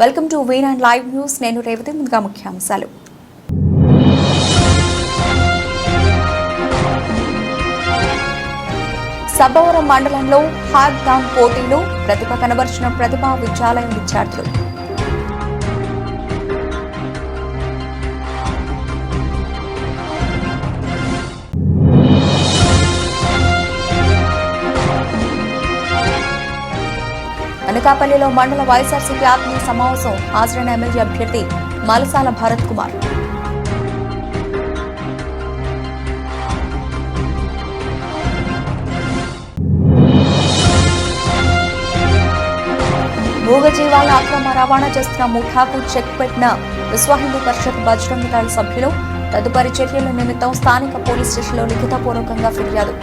Welcome to V9 live news. నేను రేవతి. ముందుగా ముఖ్యాంశాలు. సబ్బవరం మండలంలో హ్యాకథాన్ పోటీలు ప్రతిభ కనబర్చిన ప్రతిభా విద్యాలయం విద్యార్థులు. అనకాపల్లిలో మండల వైఎస్ఆర్సీపీ ఆత్మీయ సమావేశం. హాజరైన ఎమ్మెల్యే అభ్యర్థి మలసాల భరత్ కుమార్. మూగజీవాలను అక్రమ రవాణా చేస్తున్న ముఠాకు చెక్ పెట్టిన విశ్వ హిందూ పరిషత్ బజరంగ దళ సభ్యులు. తదుపరి చర్యల నిమిత్తం స్థానిక పోలీస్ స్టేషన్లో లిఖితపూర్వకంగా ఫిర్యాదు.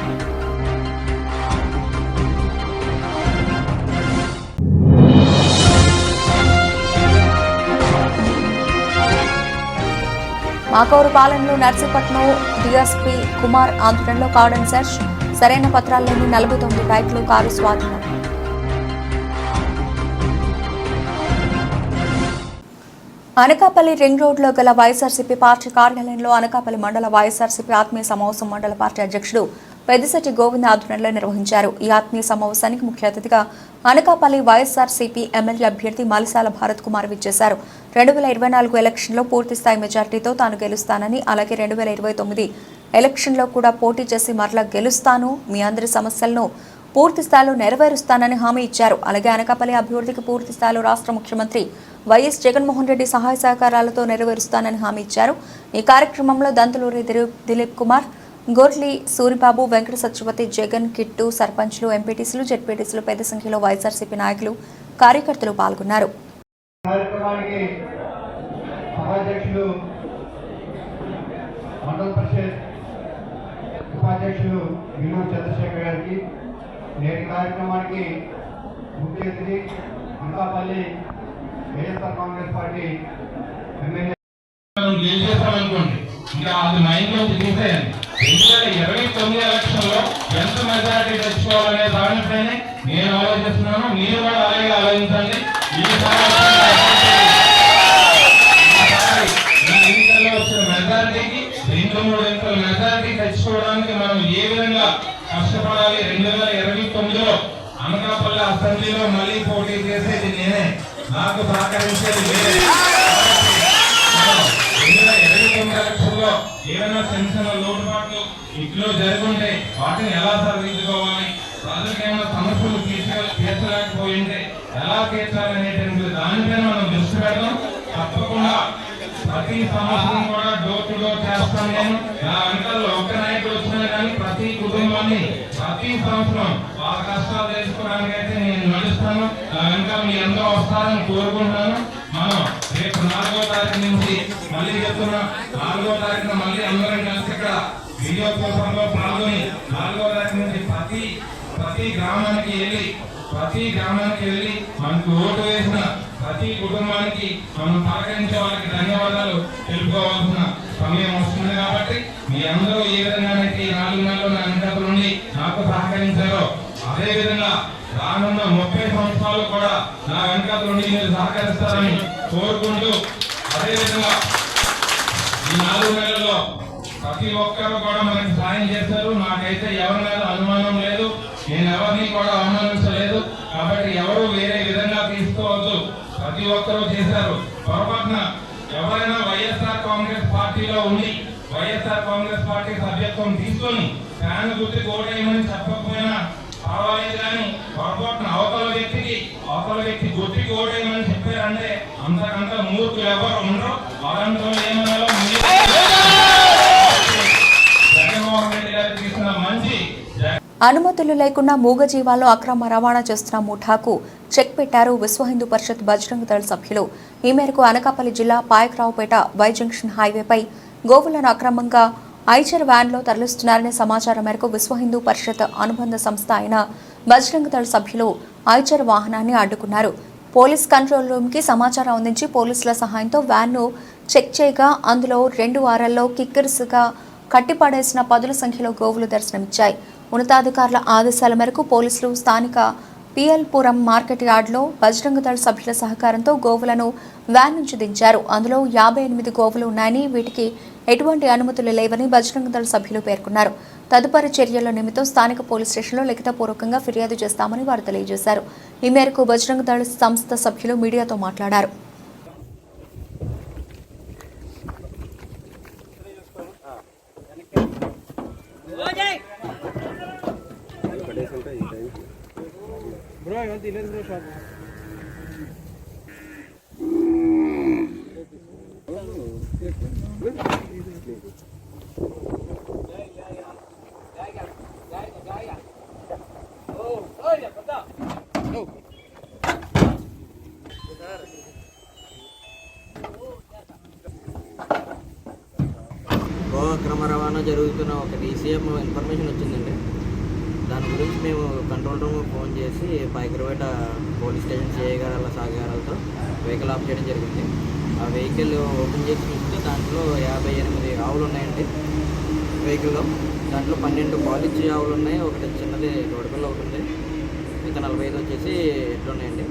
మాకౌరుపాలెంలో నర్సీపట్నం డీఎస్పీ కుమార్ ఆధ్వర్యంలో కార్డన్ సెర్చ్. సరైన పత్రాలు లేని 49 బైక్లు, కారు స్వాధీనం. అనకాపల్లి రింగ్ రోడ్లో గల వైఎస్ఆర్సీపీ పార్టీ కార్యాలయంలో అనకాపల్లి మండల వైఎస్ఆర్సీపీ ఆత్మీయ సమావేశం మండల పార్టీ అధ్యక్షుడు పెద్దిశెట్టి గోవింద్ ఆధ్వర్యంలో నిర్వహించారు. ఈ ఆత్మీయ సమావేశానికి ముఖ్య అతిథిగా అనకాపల్లి వైఎస్ఆర్సీపీ ఎమ్మెల్యే అభ్యర్థి మలసాల భరత్ కుమార్ విచ్చేశారు. 2024 ఎలక్షన్లో పూర్తిస్థాయి మెజార్టీతో తాను గెలుస్తానని, అలాగే 2029 ఎలక్షన్లో కూడా పోటీ చేసి మరలా గెలుస్తాను, మీ అందరి సమస్యలను పూర్తి స్థాయిలో నెరవేరుస్తానని హామీ ఇచ్చారు. అలాగే అనకాపల్లి అభివృద్ధికి పూర్తి స్థాయిలో రాష్ట్ర ముఖ్యమంత్రి వైఎస్ జగన్మోహన్ రెడ్డి సహాయ సహకారాలతో నెరవేరుస్తానని హామీ ఇచ్చారు. ఈ కార్యక్రమంలో దంతులూరి దిలీప్ కుమార్, గోర్లి సూరిబాబు, వెంకట సత్యవతి, జగన్, కిట్టు, సర్పంచ్లు, ఎంపీటీసీలు, జెడ్పీటీసీలు, పెద్ద సంఖ్యలో వైఎస్ఆర్సీపీ నాయకులు, కార్యకర్తలు పాల్గొన్నారు. ఇంకా అది మైండ్ లో తీసేయండి. 2029 ఎలక్షన్ లో ఎంత మెజారిటీ తెచ్చుకోవాలనే దానిపైనే నేను ఆలోచిస్తున్నాను. మీరు కూడా అలాగే ఆలోచించండి. ఎన్నికల్లో వచ్చిన మెజారిటీకి 2-3 అంకెల మెజారిటీ తెచ్చుకోవడానికి మనం ఏ విధంగా కష్టపడాలి. 2029లో అనకాపల్లి అసెంబ్లీలో మళ్ళీ పోటీ చేసేది నేనే, నాకు సహకరించేది వేరే. 2029 ఎలక్షన్లో ఏదైనా చిన్న చిన్న లోటుపాట్లు ఇంట్లో జరుగుంటే వాటిని ఎలా సరిదిద్దుకోవాలి, ప్రజలకు ఏమైనా సమస్యలు తీర్చలేకపోయింటే ఎలా తీర్చాలనేటువంటి దానిపైన మనం దృష్టి పెడతాం. తప్పకుండా ప్రతి సమస్యను కూడా డోర్ టు డోర్ చేస్తాను. నేను నా వెనకాల ఒక్క నాయకుడు వచ్చినా కానీ ప్రతి కుటుంబాన్ని ప్రతి సంవత్సరం వాళ్ళ కష్టాలు తెలుసుకోవడానికి అయితే నేను నడుస్తాను. నా వెనకాల మీ అందరూ వస్తారని కోరుకుంటున్నాను. మనం రేపు 4వ తారీఖు నుంచి మళ్ళీ చెప్తున్నా, 4వ తారీఖున మళ్ళీ అందరం కలిసి ఇక్కడ వీడియో కోసంలో పాల్గొని 4వ తారీఖు నుంచి ప్రతి గ్రామానికి వెళ్ళి మనకు ఓటు వేసిన ప్రతి కుటుంబానికి మనం సహకరించే వాళ్ళకి ధన్యవాదాలు తెలుపుకోవాల్సిన సమయం వస్తుంది. కాబట్టి మీ అందరూ ఏ విధంగానైతే 4 నెలలు నా వెనకాల నుండి నాకు సహకరించారో అదే విధంగా రానున్న 30 సంవత్సరాలు కూడా నా వెనకాల నుండి మీరు సహకరిస్తారని కోరుకుంటూ, అదేవిధంగా ఈ 4 నెలల్లో ప్రతి ఒక్కరు కూడా మనకి సాయం చేశారు. నాకైతే ఎవరి మీద అనుమానం లేదు, నేను ఎవరిని కూడా అవమానించలేదు. కాబట్టి ఎవరు వేరే విధంగా తీసుకోవద్దు. ప్రతి ఒక్కరూ చేశారు. పొరపాటున ఎవరైనా వైఎస్ఆర్ కాంగ్రెస్ పార్టీలో ఉండి వైఎస్ఆర్ కాంగ్రెస్ పార్టీ సభ్యత్వం తీసుకొని ఫ్యాన్ గుర్తి ఓటేయమని చెప్పకపోయినా పర్వాలేదు, కానీ పొరపాటున అవతల వ్యక్తి గుర్తికి ఓటేయమని చెప్పారంటే అంతకంత మూర్ఖులు ఎవరు ఉండరు. వారంతో ఏమన్నాలో జగన్మోహన్ రెడ్డి గారు తీసిన మంచి అనుమతులు లేకుండా మూగజీవాలను అక్రమ రవాణా చేస్తున్న ముఠాకు చెక్ పెట్టారు విశ్వ హిందూ పరిషత్ బజరంగ దళ సభ్యులు. ఈ మేరకు అనకాపల్లి జిల్లా పాయకరావుపేట వై జంక్షన్ హైవేపై గోవులను అక్రమంగా ఐచర్ వ్యాన్లో తరలిస్తున్నారనే సమాచారం మేరకు విశ్వ హిందూ పరిషత్ అనుబంధ సంస్థ అయిన బజరంగ దళ సభ్యులు ఐచర్ వాహనాన్ని అడ్డుకున్నారు. పోలీస్ కంట్రోల్ రూమ్కి సమాచారం అందించి పోలీసుల సహాయంతో వ్యాన్ను చెక్ చేయగా అందులో 2 వారాల్లో కిక్కర్స్గా కట్టిపడేసిన 10 సంఖ్యలో గోవులు దర్శనమిచ్చాయి. ఉన్నతాధికారుల ఆదేశాల మేరకు పోలీసులు స్థానిక పిఎల్పురం మార్కెట్ యార్డ్లో బజరంగ దళ సభ్యుల సహకారంతో గోవులను వ్యాన్ నుంచి దించారు. అందులో 58 గోవులు ఉన్నాయని, వీటికి ఎటువంటి అనుమతులు లేవని బజరంగ దళ సభ్యులు పేర్కొన్నారు. తదుపరి చర్యల నిమిత్తం స్థానిక పోలీస్ స్టేషన్లో లిఖితపూర్వకంగా ఫిర్యాదు చేస్తామని వారు తెలియజేశారు. ఈ మేరకు బజరంగ దళ సంస్థ సభ్యులు మీడియాతో మాట్లాడారు. బ్రో ఇవాళ తీలేదు బ్రో షాప్ గో అక్రమ రవాణా జరుగుతున్న ఒక DCM ఇన్ఫర్మేషన్ వచ్చిందండి. దాని గురించి మేము కంట్రోల్ రూమ్ ఫోన్ చేసి పైకరపేట పోలీస్ స్టేషన్ CI గారు అలా సహకారాలతో వెహికల్ ఆఫ్ చేయడం జరిగింది. ఆ వెహికల్ ఓపెన్ చేసి చూస్తే దాంట్లో 58 ఆవులు ఉన్నాయండి వెహికల్లో. దాంట్లో 12 పాలిచ్చి ఆవులు ఉన్నాయి, ఒకటి చిన్నది దొడకల్లో ఒకటి ఉంది, మిగతా 45 వచ్చేసి ఎట్లు ఉన్నాయండి.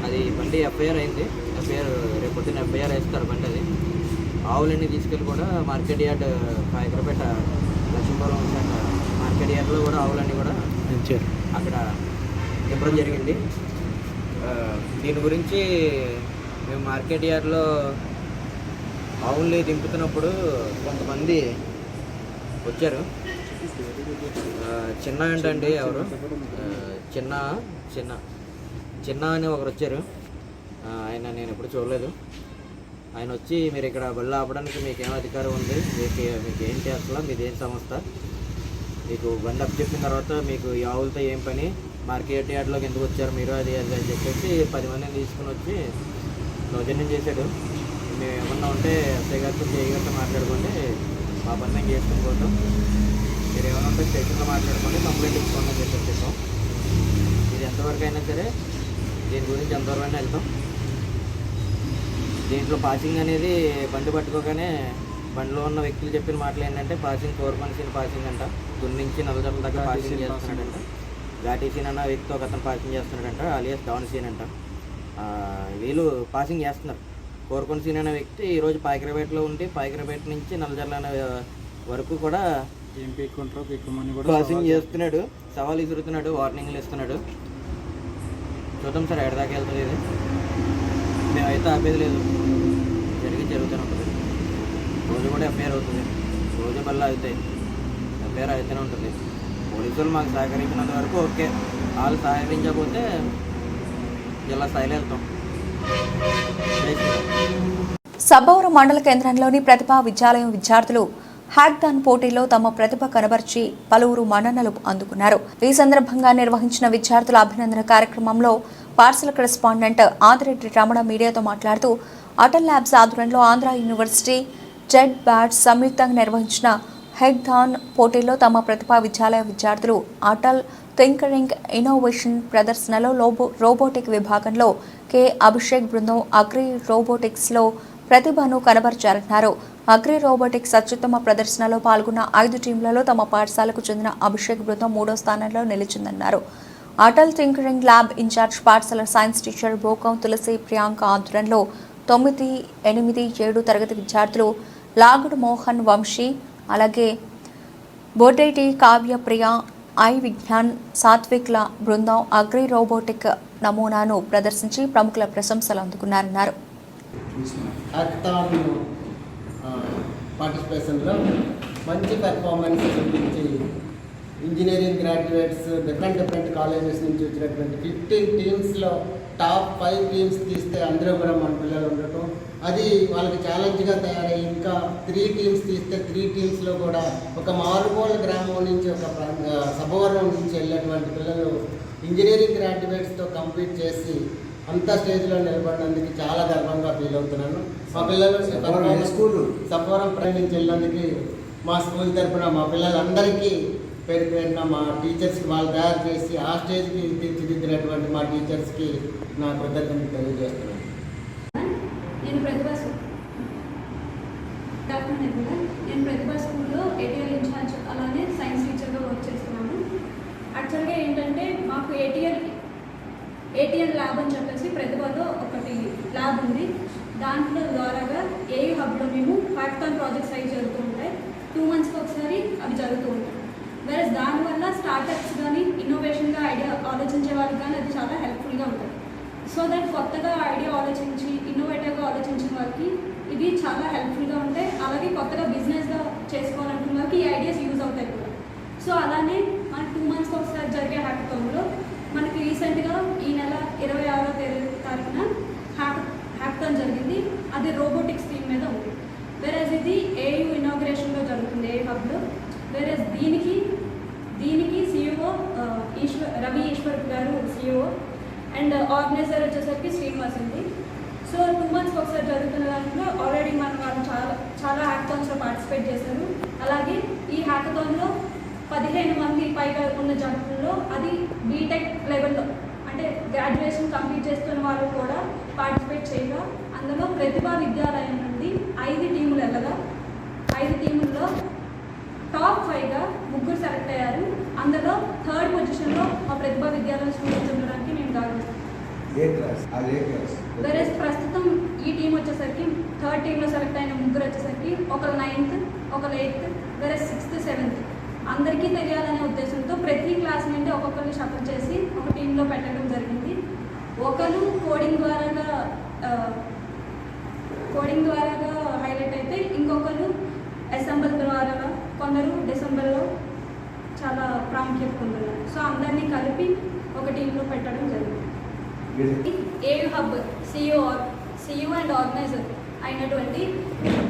అది బండి FIR అయింది. రేపు పొద్దున్న FIR వేస్తారు బండి. అది ఆవులన్నీ తీసుకెళ్ళి కూడా మార్కెట్ యార్డ్ పైకరపేట లక్ష్మీపురం మార్కెట్ యార్డ్లో కూడా ఆవులన్నీ కూడా అక్కడ ఇవ్వడం జరిగింది. దీని గురించి మేము మార్కెట్ యార్డ్లో ఆవుల్ని దింపుతున్నప్పుడు కొంతమంది వచ్చారు. చిన్న ఏంటండి ఎవరు చిన్న అని ఒకరు వచ్చారు. ఆయన నేను ఎప్పుడు చూడలేదు. ఆయన వచ్చి మీరు ఇక్కడ బళ్ళు ఆపడానికి మీకు ఏం అధికారం ఉంది, మీకు ఏంటి అసలు మీదేం సంస్థ, మీకు బండి అప్ చెప్పిన తర్వాత మీకు ఈ ఆవులతో ఏం పని, మార్కెట్ యార్డ్లోకి ఎందుకు వచ్చారు మీరు, అది అది అని చెప్పేసి 10 మందిని తీసుకుని వచ్చి దౌర్జన్యం చేశాడు. మేము ఏమన్నా ఉంటే ఎస్ఐ గారితో CI గారితో మాట్లాడుకోండి, మా పని మేము చేసుకుని పోతాం, మీరు ఏమైనా ఉంటే స్టేషన్లో మాట్లాడుకోండి, కంప్లైంట్ ఇచ్చుకోండి అని చెప్పేసాం. ఇది ఎంతవరకు అయినా సరే దీని గురించి ఎంతవరకు అయినా వెళ్తాం. దీంట్లో పాసింగ్ అనేది బండి పట్టుకోగానే బండిలో ఉన్న వ్యక్తులు చెప్పిన మాటలు ఏంటంటే పాసింగ్ 4 మనిషిని పాసింగ్ అంట, గుడి నుంచి నల్లజర్ల దగ్గర పాసింగ్ చేస్తున్నాడంట, ఘాటీ సీన్ అన్న వ్యక్తి ఒక అతను పాసింగ్ చేస్తున్నాడంట, alias డౌన్ సీన్ అంట. వీళ్ళు పాసింగ్ చేస్తున్నారు. కోరుకొని సీన్ అనే వ్యక్తి ఈరోజు పైకరపేటలో ఉండి పైకరపేట నుంచి నల్లజర్ల అనే వరకు కూడా పాసింగ్ చేస్తున్నాడు, సవాల్ విసురుతున్నాడు, వార్నింగ్లు ఇస్తున్నాడు. చూద్దాం సార్ ఎడదాకా వెళ్తుంది. ఇది మేమైతే ఆపేది లేదు, జరుగుతూనే ఉంటుంది. రోజు కూడా FIR అవుతుంది, రోజు బల్ల అవుతాయి, FIR అవుతూనే ఉంటుంది. పోలీసులు మాకు సహకరించినంత వరకు ఓకే, వాళ్ళు సహకరించకపోతే జిల్లా స్థాయిలో వెళ్తాం. సబ్బవరం మండల కేంద్రంలోని ప్రతిభా విద్యాలయం విద్యార్థులు హ్యాక్థాన్ పోటీలో తమ ప్రతిభ కనబర్చి పలువురు మన్ననలు అందుకున్నారు. ఈ సందర్భంగా నిర్వహించిన విద్యార్థుల అభినందన కార్యక్రమంలో పార్సల్ కరెస్పాండెంట్ ఆదిరెడ్డి రమణ మీడియాతో మాట్లాడుతూ అటల్ ల్యాబ్స్ ఆధ్వర్యంలో ఆంధ్ర యూనివర్సిటీ జెడ్ బ్యాట్స్ సంయుక్తంగా నిర్వహించిన హ్యాక్థాన్ పోటీల్లో తమ ప్రతిభా విద్యాలయ విద్యార్థులు అటల్ థింకరింగ్ ఇన్నోవేషన్ ప్రదర్శనలో రోబోటిక్ విభాగంలో కె అభిషేక్ బృందం అగ్రి రోబోటిక్స్లో ప్రతిభను కనబర్చారన్నారు. అగ్రి రోబోటిక్స్ అత్యుత్తమ ప్రదర్శనలో పాల్గొన్న 5 టీంలలో తమ పాఠశాలకు చెందిన అభిషేక్ బృందం 3వ స్థానంలో నిలిచిందన్నారు. అటల్ థింకరింగ్ ల్యాబ్ ఇన్ఛార్జ్ పాఠశాల సైన్స్ టీచర్ బోకం తులసి ప్రియాంక ఆధ్వర్యంలో 9, 8, 7 తరగతి విద్యార్థులు లాగుడు మోహన్ వంశీ, అలాగే బొడ్డేటి కావ్య ప్రియ, విజ్ఞాన్ సాత్విక్ల బృందం అగ్రి రోబోటిక్ నమూనాను ప్రదర్శించి ప్రముఖుల ప్రశంసలు అందుకున్నారన్నారు. పార్టిసిపేషన్లో మంచి పెర్ఫార్మెన్స్ చూపించి ఇంజనీరింగ్ గ్రాడ్యుయేట్స్ డిఫరెంట్ కాలేజెస్ నుంచి వచ్చినటువంటి 15 టీమ్స్లో టాప్ 5 టీమ్స్ తీస్తే అందరూ కూడా మన పిల్లలు ఉండటం, అది వాళ్ళకి ఛాలెంజ్గా తయారై ఇంకా 3 టీమ్స్ తీస్తే 3 టీమ్స్లో కూడా ఒక మారుమూల గ్రామం నుంచి ఒక సభవరం నుంచి వెళ్ళేటువంటి పిల్లలు ఇంజనీరింగ్ గ్రాడ్యుయేట్స్తో కంప్లీట్ చేసి అంత స్టేజ్లో నిలబడినందుకు చాలా గర్వంగా ఫీల్ అవుతున్నాను. మా పిల్లలు సభవరం నుంచి వెళ్ళినందుకు మా స్కూల్ తరఫున మా పిల్లలందరికీ పేరు పేరున మా టీచర్స్కి వాళ్ళు తయారు చేసి ఆ స్టేజ్కి తీర్చిదిద్దినటువంటి మా టీచర్స్కి నా కృతజ్ఞతలు తెలియజేస్తున్నాను. నేను ప్రతిభా స్కూల్లో ATL ఇన్ఛార్జ్ అలానే సైన్స్ టీచర్గా వర్క్ చేస్తున్నాను. యాక్చువల్గా ఏంటంటే మాకు ATL దాంట్లో ద్వారాగా ఏయూ హబ్లో మేము హ్యాకథాన్ ప్రాజెక్ట్స్ అవి జరుగుతూ ఉంటాయి. 2 monthsకి ఒకసారి అవి జరుగుతూ ఉంటాయి. వేరే దానివల్ల స్టార్టప్స్ కానీ ఇన్నోవేషన్గా ఐడియా ఆలోచించే వాళ్ళకి కానీ అది చాలా హెల్ప్ఫుల్గా ఉంటుంది. సో దట్ కొత్తగా ఐడియా ఆలోచించి ఇన్నోవేటివ్గా ఆలోచించిన వాళ్ళకి ఇది చాలా హెల్ప్ఫుల్గా ఉంటాయి. అలాగే కొత్తగా బిజినెస్గా చేసుకోవాలనుకున్న వాళ్ళకి ఈ ఐడియాస్ యూజ్ అవుతాయి కూడా. సో అలానే మనకి 2 monthsకి ఒకసారి జరిగే హ్యాకథాన్లో మనకి రీసెంట్గా ఈ నెల 26వ తారీఖున హ్యాకథాన్ జరిగింది. అది రోబోటిక్స్ థీమ్ మీద ఉంది. వేరేజ్ ఇది ఏయూ ఇనాగ్రేషన్లో జరుగుతుంది ఏయూ హబ్లో. వేరేజ్ దీనికి CEO రవి ఈశ్వర్ గారు CEO అండ్ ఆర్గనైజర్ వచ్చేసరికి శ్రీనివాస్ ఉంది. సో 2 monthsకి ఒకసారి జరుగుతున్న దాంట్లో ఆల్రెడీ వాళ్ళు చాలా హ్యాకథాన్స్లో పార్టిసిపేట్ చేశారు. అలాగే ఈ హ్యాకథాన్లో 15 మంది పైగా ఉన్న జంపుల్లో అది బీటెక్ లెవెల్లో అంటే గ్రాడ్యుయేషన్ కంప్లీట్ చేస్తున్న వాళ్ళు కూడా పార్టిసిపేట్ చేయగా అందులో ప్రతిభా విద్యాలయం నుండి 5 టీములు వెళ్ళగా 5 టీముల్లో టాప్ 5గా 3 సెలెక్ట్ అయ్యారు. అందులో 3rd పొజిషన్లో మా ప్రతిభా విద్యాలయం స్టూడెంట్స్ ఉండడానికి మేము గర్విస్తాం. వేరే ప్రస్తుతం ఈ టీం వచ్చేసరికి 3rd టీంలో సెలెక్ట్ అయిన 3 వచ్చేసరికి ఒకరు 9th, ఒకరు 8th, వేరే 6th, 7th అందరికీ తెలియాలనే ఉద్దేశంతో ప్రతి క్లాస్ నుండి ఒక్కొక్కరిని షఫల్ చేసి ఒక టీంలో పెట్టడం జరిగింది. ఒకరు కోడింగ్ ద్వారాగా హైలైట్ అయితే ఇంకొకరు అసెంబుల్ ద్వారా, కొందరు డిసెంబర్లో చాలా ప్రాముఖ్యత పొందుతున్నారు. సో అందరినీ కలిపి ఒక టీంలో పెట్టడం జరిగింది. AU hub CEO and organiser అయినటువంటి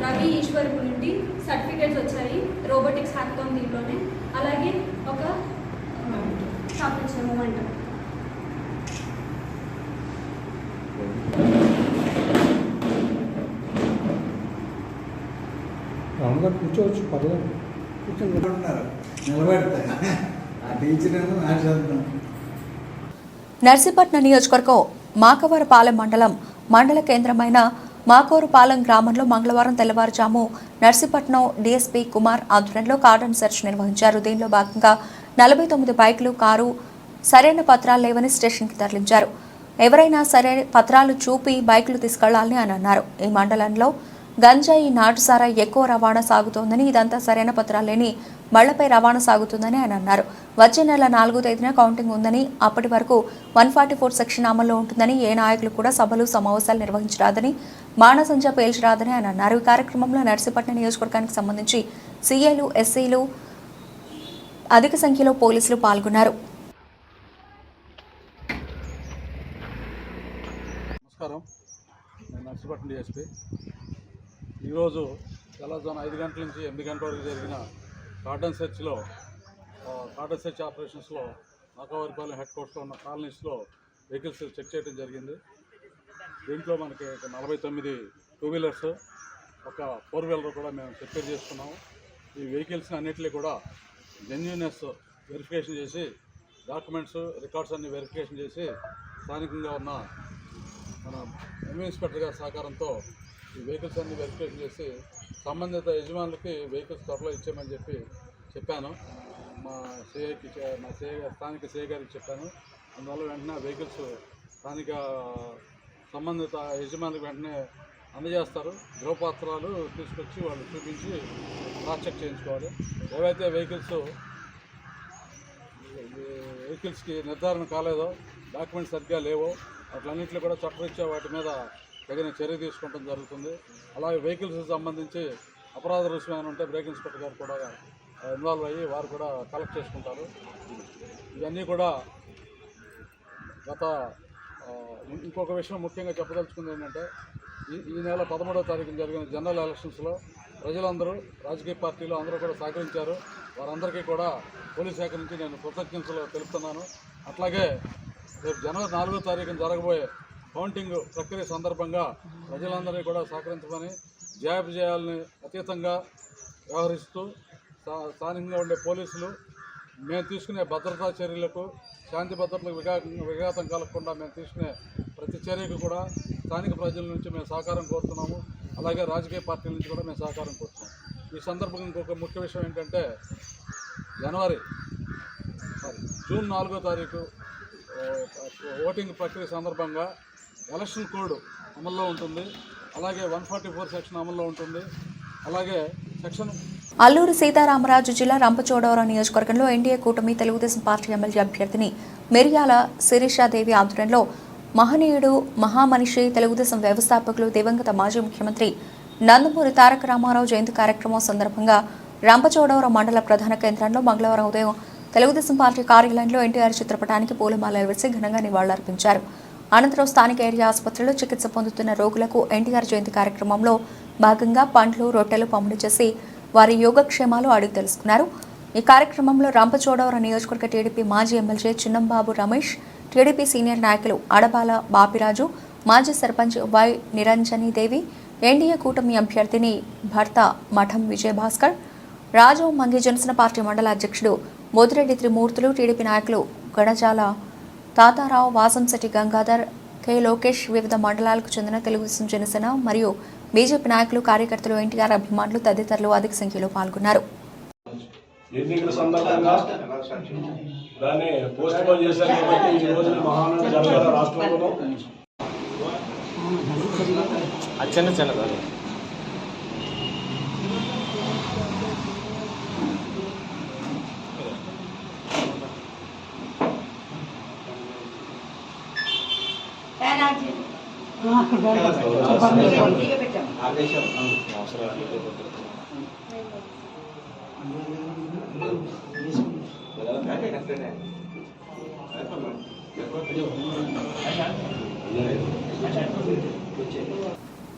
రవి ఈశ్వర్ నుండి సర్టిఫికేట్స్ వచ్చాయి రోబోటిక్స్ హ్యాకథాన్ దీంట్లోనే. అలాగే ఒక చాక్లెట్స్ మూమెంట్. రాముగారు కూర్చోవచ్చు, పర్లేదు కూర్చోంటున్నారు, నిలబెడతాయి ఆ టీచర్ ఆశిద్దాం. నర్సీపట్నం నియోజకవర్గం మాకవరపాలెం మండల కేంద్రమైన మాకోరుపాలెం గ్రామంలో మంగళవారం తెల్లవారుజాము నర్సీపట్నం డీఎస్పీ కుమార్ ఆధ్వర్యంలో కార్డన్ సెర్చ్ నిర్వహించారు. దీనిలో భాగంగా 49 బైకులు, కారు సరైన పత్రాలు లేవని స్టేషన్కి తరలించారు. ఎవరైనా సరైన పత్రాలు చూపి బైకులు తీసుకెళ్లాలని అని అన్నారు. ఈ మండలంలో గంజాయి, నాటుసారా ఎక్కువ రవాణా సాగుతోందని, ఇదంతా సరైన పత్రాలు లేని బళ్లపై రవాణా సాగుతుందని ఆయన అన్నారు. వచ్చే నెల 4వ తేదీన కౌంటింగ్ ఉందని, అప్పటి వరకు 144 సెక్షన్ అమల్లో ఉంటుందని, ఏ నాయకులు కూడా సభలు సమావేశాలు నిర్వహించరాదని, మానసంజ పేల్చరాదని ఆయన అన్నారు. ఈ కార్యక్రమంలో నర్సీపట్నం నియోజకవర్గానికి సంబంధించి సీఏలు, ఎస్సీలు, అధిక సంఖ్యలో పోలీసులు పాల్గొన్నారు. నమస్కారం, నేను నర్సీపట్నం డిఎస్పీ. ఈరోజు తెల్లవారుజామున 5 గంటల నుంచి 8 గంటల వరకు జరిగిన కార్డన్ సెర్చ్ ఆపరేషన్స్లో మాకవరపాలెం హెడ్ క్వార్టర్స్లో ఉన్న కాలనీస్లో వెహికల్స్ చెక్ చేయడం జరిగింది. దీంట్లో మనకి 49 2 వీలర్స్, ఒక 4 వీలర్ కూడా మేము సెక్యూర్ చేసుకున్నాము. ఈ వెహికల్స్ని అన్నింటినీ కూడా జెన్యూనెస్ వెరిఫికేషన్ చేసి, డాక్యుమెంట్స్, రికార్డ్స్ అన్ని వెరిఫికేషన్ చేసి, స్థానికంగా ఉన్న మన రెవెన్యూ ఇన్స్పెక్టర్ గారి సహకారంతో ఈ వెహికల్స్ అన్ని వెరిఫికేషన్ చేసి సంబంధిత యజమానులకి వెహికల్స్ త్వరలో ఇచ్చామని చెప్పాను. మా స్థానిక సిఐ గారికి చెప్పాను. అందువల్ల వెంటనే వెహికల్స్ స్థానిక సంబంధిత యజమానులకు వెంటనే అందజేస్తారు. ధ్రువపత్రాలు తీసుకొచ్చి వాళ్ళు చూపించి క్రాస్ చెక్ చేయించుకోవాలి. ఏవైతే వెహికల్స్కి నిర్ధారణ కాలేదో, డాక్యుమెంట్స్ సరిగ్గా లేవో వాటిలన్నింటిలో కూడా చట్టరీత్యా వాటి మీద తగిన చర్య తీసుకోవడం జరుగుతుంది. అలాగే వెహికల్స్కి సంబంధించి అపరాధ రుసుమైనా ఉంటే బ్రేక్ ఇన్స్పెక్టర్ గారు కూడా ఇన్వాల్వ్ అయ్యి వారు కూడా కలెక్ట్ చేసుకుంటారు. ఇవన్నీ కూడా ఇంకొక విషయం ముఖ్యంగా చెప్పదలుచుకుంది ఏంటంటే, ఈ నెల 13వ తారీఖున జరిగిన జనరల్ ఎలక్షన్స్లో ప్రజలందరూ, రాజకీయ పార్టీలు అందరూ కూడా సహకరించారు. వారందరికీ కూడా పోలీస్ శాఖ నుంచి నేను కృతజ్ఞతలు తెలుపుతున్నాను. అట్లాగే రేపు జనవరి 4వ తారీఖున జరగబోయే కౌంటింగ్ ప్రక్రియ సందర్భంగా ప్రజలందరినీ కూడా సహకరించమని, జయాపజయాలని అతీతంగా వ్యవహరిస్తూ స్థానికంగా ఉండే పోలీసులు మేము తీసుకునే భద్రతా చర్యలకు, శాంతి భద్రతలకు విఘాతం కలగకుండా మేము తీసుకునే ప్రతి చర్యకు కూడా స్థానిక ప్రజల నుంచి మేము సహకారం కోరుతున్నాము. అలాగే రాజకీయ పార్టీల నుంచి కూడా మేము సహకారం కోరుతున్నాము. ఈ సందర్భంగా ఇంకొక ముఖ్య విషయం ఏంటంటే, జూన్ 4వ తారీఖు ఓటింగ్ ప్రక్రియ సందర్భంగా ఎలక్షన్ కోడ్ అమల్లో ఉంటుంది. అలాగే 144 సెక్షన్ అమల్లో ఉంటుంది. అలాగే సెక్షన్ అల్లూరి సీతారామరాజు జిల్లా రంపచోడవరం నియోజకవర్గంలో ఎన్డీఏ కూటమి తెలుగుదేశం పార్టీ ఎమ్మెల్యే అభ్యర్థిని మిర్యాల శిరీషాదేవి ఆధ్వర్యంలో మహనీయుడు మహామనిషి తెలుగుదేశం వ్యవస్థాపకులు దివంగత మాజీ ముఖ్యమంత్రి నందమూరి తారక రామారావు జయంతి కార్యక్రమం సందర్భంగా రంపచోడవరం మండల ప్రధాన కేంద్రంలో మంగళవారం ఉదయం తెలుగుదేశం పార్టీ కార్యాలయంలో ఎన్టీఆర్ చిత్రపటానికి పూలమాలలు వేసి ఘనంగా నివాళులర్పించారు. అనంతరం స్థానిక ఏరియా ఆసుపత్రిలో చికిత్స పొందుతున్న రోగులకు ఎన్టీఆర్ జయంతి కార్యక్రమంలో భాగంగా పండ్లు రొట్టెలు పంపిణీ చేసి వారి యోగక్షేమాలు అడిగి తెలుసుకున్నారు. ఈ కార్యక్రమంలో రంపచోడవరం నియోజకవర్గ టీడీపీ మాజీ ఎమ్మెల్యే చిన్నంబాబు రమేష్, టీడీపీ సీనియర్ నాయకులు అడబాల బాపిరాజు, మాజీ సర్పంచ్ వై నిరంజనీదేవి, ఎన్డీఏ కూటమి అభ్యర్థిని భర్త మఠం విజయభాస్కర్, రాజు మంగి జనసేన పార్టీ మండల అధ్యక్షుడు మోదిరెడ్డి త్రిమూర్తులు, టీడీపీ నాయకులు గణజాల తాతారావు, వాసంశెట్టి గంగాధర్, కె లోకేష్, వివిధ మండలాలకు చెందిన తెలుగుదేశం జనసేన మరియు బీజేపీ నాయకులు, కార్యకర్తలు, ఎన్టీఆర్ అభిమానులు తదితరులు అధిక సంఖ్యలో పాల్గొన్నారు. ఎన్నికల సందర్భంగా దాన్ని పోస్ట్ పోన్ చేశారు కాబట్టి ఈ రోజు మహానాడు జరగాల రాష్ట్రంలో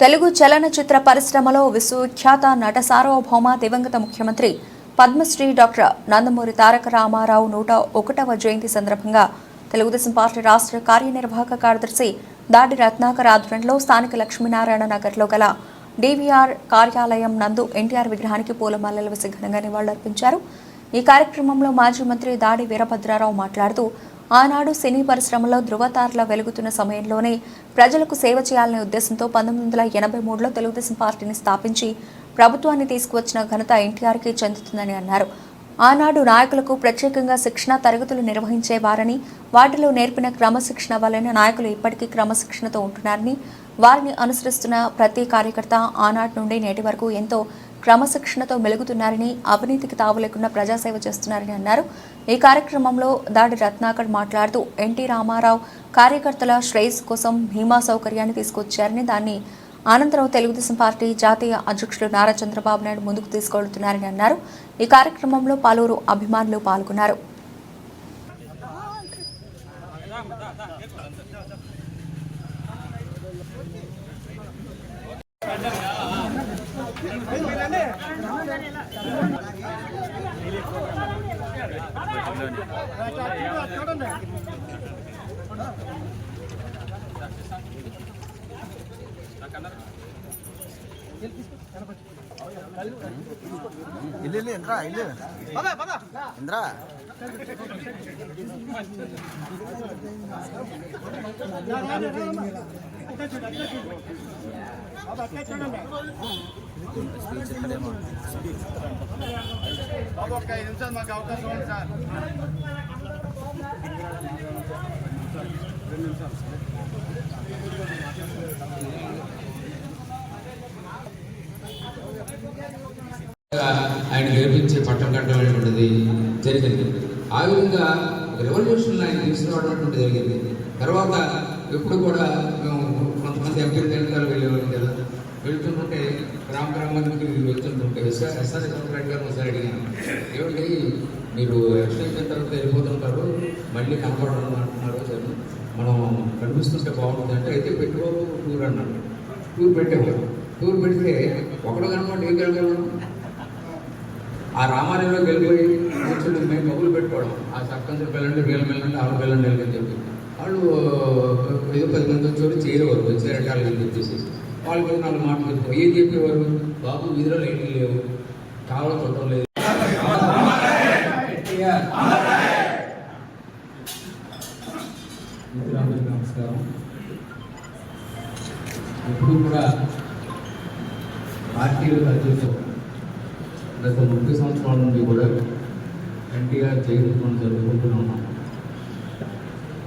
తెలుగు చలనచిత్ర పరిశ్రమలో విశ్వవిఖ్యాత నట సార్వభౌమ దివంగత ముఖ్యమంత్రి పద్మశ్రీ డాక్టర్ నందమూరి తారక రామారావు 101వ జయంతి సందర్భంగా తెలుగుదేశం పార్టీ రాష్ట్ర కార్యనిర్వాహక కార్యదర్శి దాడి రత్నాకర్ ఆధ్వర్యంలో స్థానిక లక్ష్మీనారాయణ నగర్లో గల డీవీఆర్ కార్యాలయం నందు ఎన్టీఆర్ విగ్రహానికి పూలమాలలు వేసి ఘనంగా నివాళులర్పించారు. ఈ కార్యక్రమంలో మాజీ మంత్రి దాడి వీరభద్రారావు మాట్లాడుతూ ఆనాడు సినీ పరిశ్రమలో ధృవతారల వెలుగుతున్న సమయంలోనే ప్రజలకు సేవ చేయాలనే ఉద్దేశంతో 1983లో తెలుగుదేశం పార్టీని స్థాపించి ప్రభుత్వాన్ని తీసుకువచ్చిన ఘనత ఎన్టీఆర్కి చెందుతుందని అన్నారు. ఆనాడు నాయకులకు ప్రత్యేకంగా శిక్షణ తరగతులు నిర్వహించేవారని, వాటిలో నేర్పిన క్రమశిక్షణ వలన నాయకులు ఇప్పటికీ క్రమశిక్షణతో ఉంటున్నారని, వారిని అనుసరిస్తున్న ప్రతి కార్యకర్త ఆనాటి నుండి నేటి వరకు ఎంతో క్రమశిక్షణతో మెలుగుతున్నారని, అవినీతికి తావు లేకుండా ప్రజాసేవ చేస్తున్నారని అన్నారు. ఈ కార్యక్రమంలో దాడి రత్నాకర్ మాట్లాడుతూ ఎన్టీ రామారావు కార్యకర్తల శ్రేయస్సు కోసం బీమా సౌకర్యాన్ని తీసుకొచ్చారని, దాన్ని అనంతరం తెలుగుదేశం పార్టీ జాతీయ అధ్యక్షులు నారా చంద్రబాబు నాయుడు ముందుకు తీసుకెళ్తున్నారని అన్నారు. ఈ కార్యక్రమంలో పలువురు అభిమానులు పాల్గొన్నారు. ఆయన గెలిపించే పట్టం కట్టమైనటువంటిది జరిగింది. ఆ విధంగా రెవల్యూషన్ ఆయన తీసుకురావడం జరిగింది. తర్వాత ఎప్పుడు కూడా మేము కొంతమంది ఎంపీ ఎన్నికలు వెళ్ళేవాళ్ళం కదా, వెళ్తుంటే గ్రామానికి వెళ్తుంటుంటే ఎస్ఆర్ రెడ్డి గారు ఒకసారి అడిగాను, ఏమిటి మీరు ఎక్స్టెన్షన్ తర్వాత వెళ్ళిపోతుంటారు, మళ్ళీ కనపడడం అంటున్నారు, సార్ మనం కనిపిస్తుంటే బాగుంటుంది అంటే, అయితే పెట్టుకోరు టూర్ అన్నాడు. టూర్ పెట్టేవారు. టూర్ పెడితే ఒకడు కనపడి ఏం వెళ్ళగలను, ఆ రామాలయంలో వెళ్ళిపోయి కూర్చొని మేము మొగులు పెట్టుకోవడం, ఆ సర్పంచ్ పిల్లండి వీళ్ళ వెళ్ళండి వాళ్ళ పిల్లండి వెళ్ళని చెప్పి వాళ్ళు ఏదో 10 మంది వచ్చి చేయలేవారు, వచ్చేరకాలు అని చెప్పేసి వాళ్ళు కూడా 4 మాటలు చెప్తారు. ఏం చెప్పేవారు, బాబు వీధిలో లైట్లు లేవు, కావాలి చూడటం లేదు. మిత్రులందరికీ నమస్కారం. ఎప్పుడు కూడా పార్టీలు పనిచేస్తాం. గత 30 సంవత్సరాల నుండి కూడా ఎన్టీఆర్ జయంతి మనం జరుపుకుంటూనే ఉన్నాం.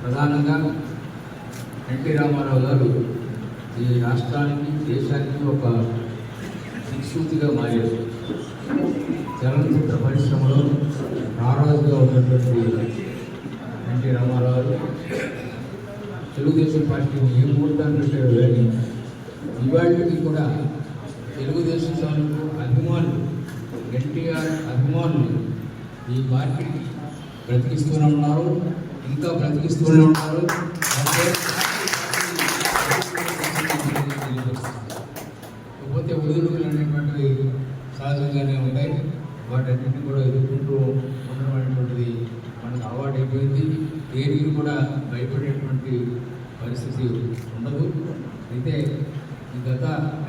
ప్రధానంగా ఎన్టీ రామారావు గారు ఈ రాష్ట్రానికి దేశానికి ఒక దిక్సూచిగా మారారు. చలనచిత్ర పరిశ్రమలో నారాజుగా ఉన్నటువంటి ఎన్టీ రామారావు తెలుగుదేశం పార్టీని ఏ ముహూర్తాన్ని పెట్టారు కానీ ఇవాళకి కూడా తెలుగుదేశం తాలూకు అభిమానులు, ఎన్టీఆర్ అభిమానులు ఈ పార్టీని బ్రతికిస్తూనే ఉన్నారు, ఇంకా బ్రతికిస్తూనే ఉన్నారు. కాకపోతే ఒడిదుడుకులు అనేటువంటివి సహజంగానే ఉంటాయి. వాటన్నింటినీ కూడా ఎదుర్కొంటూ ఉండడం అనేటువంటిది మనకు అలవాటు అయిపోయింది. దేనికి కూడా భయపడేటువంటి పరిస్థితి ఉండదు. అయితే ఈ గత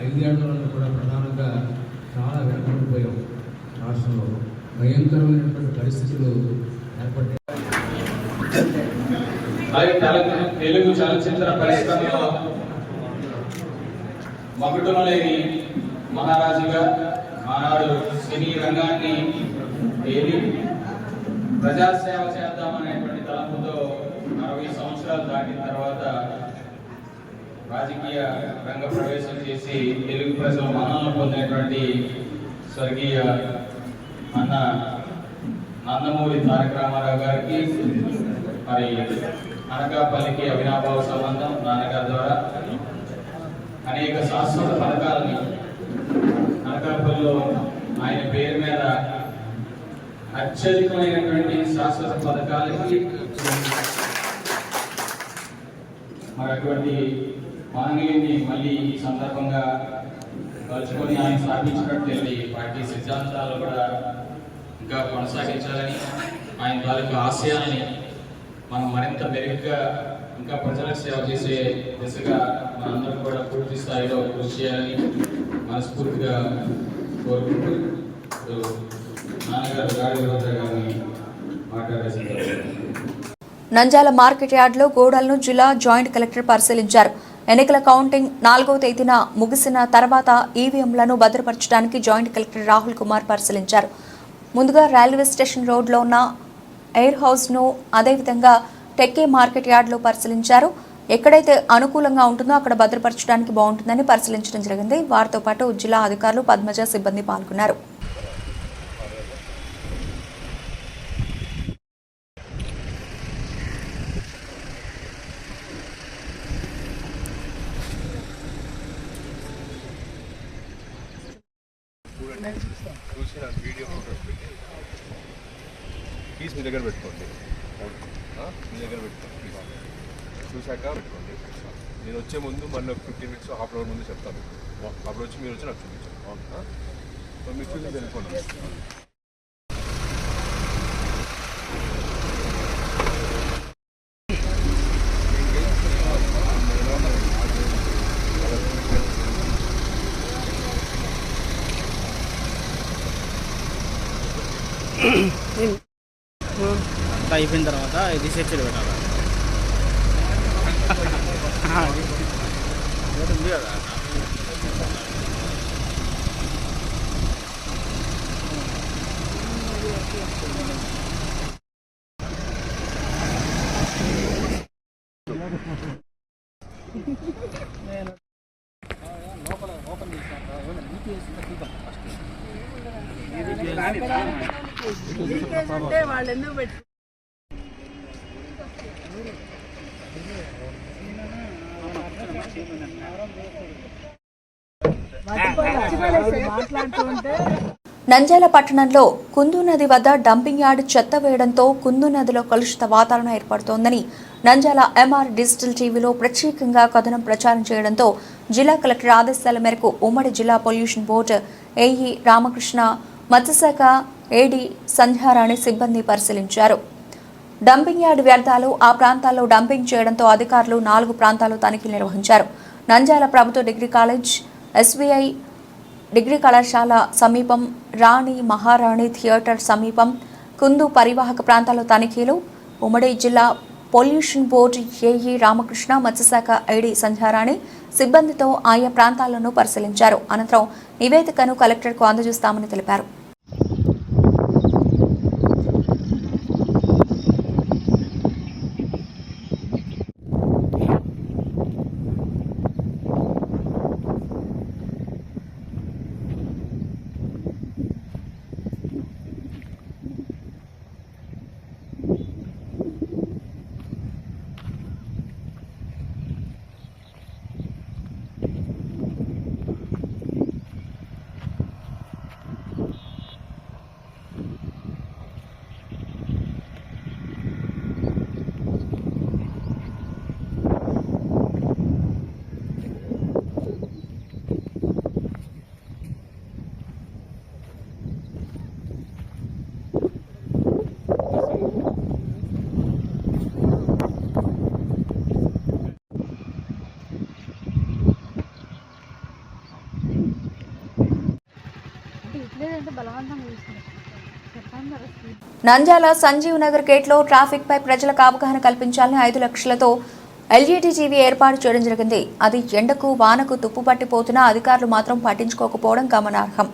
5 ఏళ్లలో కూడా ప్రధానంగా చాలా వెనకబడిపోయాం. రాష్ట్రంలో భయంకరమైనటువంటి పరిస్థితులు ఏర్పడ్డాయి. తెలుగు చలనచిత్ర పరిశ్రమలో మగుటమలేని మహారాజుగా ఆనాడు సినీ రంగాన్ని ఏది ప్రజాసేవ చేద్దామనేటువంటి తలంపుతో 60 సంవత్సరాలు దాటిన తర్వాత రాజకీయ రంగ ప్రవేశం చేసి తెలుగు ప్రజల మన్ననలు పొందినటువంటి స్వర్గీయ అన్న నందమూరి తారక రామారావు గారికి మరి అనకాపల్లికి అవినాభావ సంబంధం నాన్నగారి ద్వారా అనేక శాశ్వత పథకాలని అనకాపల్లిలో ఆయన పేరు మీద అత్యధికమైనటువంటి శాశ్వత పథకాలకి మరి అటువంటి మానవీయుని మళ్ళీ ఈ సందర్భంగా కలుసుకొని ఆయన స్థాపించినటువంటి పార్టీ సిద్ధాంతాలు కూడా ఇంకా కొనసాగించాలని, ఆయన తాలూకు ఆశయాన్ని మనం మరింత మెరుగ్గా ఇంకా ప్రజలకు సేవ చేసే దిశగా మనందరం కూడా పూర్తి స్థాయిలో కృషి చేయాలని మనస్ఫూర్తిగా కోరుకుంటూ నాన్నగారు గారిని మాట్లాడేసింది. నంద్యాల మార్కెట్ యార్డులో గోడలను జిల్లా జాయింట్ కలెక్టర్ పరిశీలించారు. ఎన్నికల కౌంటింగ్ 4వ తేదీన ముగిసిన తర్వాత ఈవీఎంలను భద్రపరచడానికి జాయింట్ కలెక్టర్ రాహుల్ కుమార్ పరిశీలించారు. ముందుగా రైల్వే స్టేషన్ రోడ్లో ఉన్న ఎయిర్ హౌస్ను, అదేవిధంగా టెక్కే మార్కెట్ యార్డులో పరిశీలించారు. ఎక్కడైతే అనుకూలంగా ఉంటుందో అక్కడ భద్రపరచడానికి బాగుంటుందని పరిశీలించడం జరిగింది. వారితో పాటు జిల్లా అధికారులు, పద్మజ సిబ్బంది పాల్గొన్నారు. మీ దగ్గర పెట్టుకోండి, చూశాక పెట్టుకోండి. నేను వచ్చే ముందు మళ్ళీ 15 minutes హాఫ్ అన్ అవర్ ముందు చెప్తాను. అప్పుడు వచ్చి మీరు వచ్చి నాకు చూపించండి. మీరు చూసి వెళ్ళిపోండి. అంతా అయిపోయిన తర్వాత ఇది సెర్చ్ పెట్టాలి. ఉంది కదా వాళ్ళు ఎందుకు పెట్టి నంద్యాల పట్టణంలో కుందు నది వద్ద డంపింగ్ యార్డ్ చెత్త వేయడంతో కుందు నదిలో కలుషిత వాతావరణం ఏర్పడుతోందని నంద్యాల ఎంఆర్ డిజిటల్ టీవీలో ప్రత్యేకంగా కథనం ప్రచారం చేయడంతో జిల్లా కలెక్టర్ ఆదేశాల మేరకు ఉమ్మడి జిల్లా పొల్యూషన్ బోర్డు ఏఈ రామకృష్ణ, మత్స్యశాఖ ఏడీ సంధ్యారాణి సిబ్బంది పరిశీలించారు. డంపింగ్ యార్డ్ వ్యర్థాలు ఆ ప్రాంతాల్లో డంపింగ్ చేయడంతో అధికారులు 4 ప్రాంతాల్లో తనిఖీలు నిర్వహించారు. నంద్యాల ప్రభుత్వ డిగ్రీ కాలేజ్, ఎస్బీఐ డిగ్రీ కళాశాల సమీపం, రాణి మహారాణి థియేటర్ సమీపం, కుందు పరివాహక ప్రాంతాల్లో తనిఖీలు. ఉమ్మడి జిల్లా పొల్యూషన్ బోర్డు ఏఈ రామకృష్ణ, మత్స్యశాఖ ఐడి సంధ్యారాణి సిబ్బందితో ఆయా ప్రాంతాలను పరిశీలించారు. అనంతరం నివేదికను కలెక్టర్కు అందజేస్తామని తెలిపారు. నంద్యాల సంజీవ్ నగర్ గేట్లో ట్రాఫిక్ పై ప్రజలకు అవగాహన కల్పించాలని 5 లక్షలతో ఎల్ఈడి టీవీ ఏర్పాటు చేయడం జరిగింది. అది ఎండకు వానకు తుప్పుపట్టిపోతున్నా అధికారులు మాత్రం పట్టించుకోకపోవడం గమనార్హం.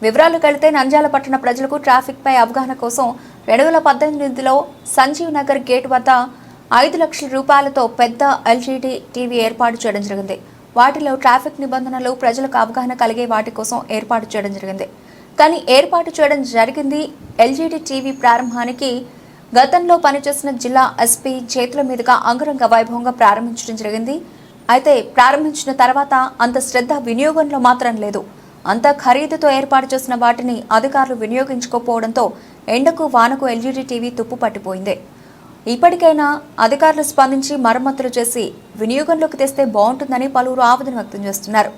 వివరాలు కలితే నంద్యాల పట్టణ ప్రజలకు ట్రాఫిక్ పై అవగాహన కోసం 2018లో సంజీవ్ నగర్ గేట్ వద్ద 5 లక్షల రూపాయలతో పెద్ద ఎల్ఈడి టీవీ ఏర్పాటు చేయడం జరిగింది. వాటిలో ట్రాఫిక్ నిబంధనలు ప్రజలకు అవగాహన కలిగే వాటి కోసం ఏర్పాటు చేయడం జరిగింది. కానీ ఏర్పాటు చేయడం జరిగింది ఎల్ఈడి టీవీ ప్రారంభానికి గతంలో పనిచేసిన జిల్లా ఎస్పీ చేతుల మీదుగా అంగరంగ వైభవంగా ప్రారంభించడం జరిగింది. అయితే ప్రారంభించిన తర్వాత అంత శ్రద్ధ వినియోగంలో మాత్రం లేదు. అంత ఖరీదుతో ఏర్పాటు చేసిన వాటిని అధికారులు వినియోగించుకోకపోవడంతో ఎండకు వానకు ఎల్ఈడి టీవీ తుప్పు పట్టిపోయింది. ఇప్పటికైనా అధికారులు స్పందించి మరమ్మతులు చేసి వినియోగంలోకి తెస్తే బాగుంటుందని పలువురు ఆవేదన వ్యక్తం చేస్తున్నారు.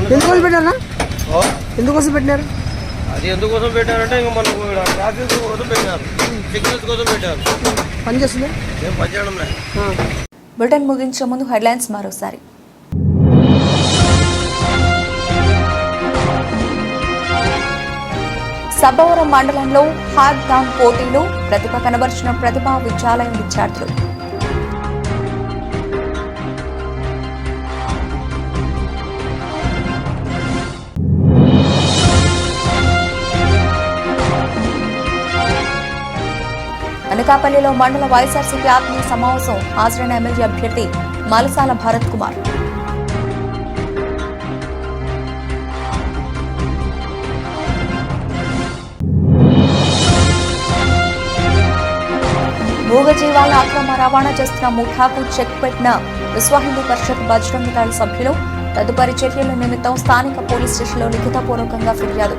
ఎందుకోసం పెట్టారా? ఎందుకోసం పెట్టినారు? అది ఎందుకోసం పెట్టారంటే ఇంకా మనకు ట్రాఫిక్ కోసం పెట్టారు, సిగ్నల్స్ కోసం పెట్టారు. పని చేస్తుంది ఏం పని చేయడం లేదు. బులెటిన్ ముగించే ముందు హెడ్లైన్స్ మరోసారి. సబ్బవరం మండలంలో హ్యాక్థాన్ పోటీలు, ప్రతిభ కనబర్చిన ప్రతిభా విద్యాలయం విద్యార్థులు. అనకాపల్లిలో మండల వైఎస్ఆర్సీపీ ఆత్మీయ సమావేశం, హాజరైన ఎమ్మెల్యే అభ్యర్థి మలసాల భరత్ కుమార్. మూగజీవాల అక్రమ రవాణా చేస్తున్న ముఠాకు చెక్ పెట్టిన విశ్వ హిందూ పరిషత్ బజరంగ దళ సభ్యులు. తదుపరి చర్యల నిమిత్తం స్థానిక పోలీస్ స్టేషన్లో లిఖితపూర్వకంగా ఫిర్యాదు.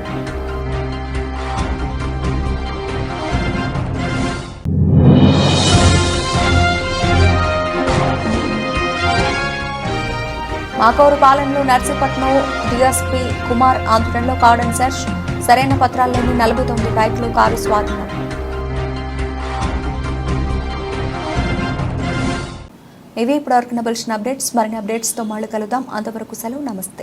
మాకౌరుపాలెంలో నర్సీపట్నం డీఎస్పీ కుమార్ ఆధ్వర్యంలో కార్డన్ సెర్చ్, సరైన పత్రాలు లేని 49 బైక్లు, కారు స్వాధీనం. ఇవి ఇప్పటివరకు నబలిసిన అప్డేట్స్. మరిన్ని అప్డేట్స్తో మళ్ళీ కలుద్దాం. అంతవరకు సెలవు, నమస్తే.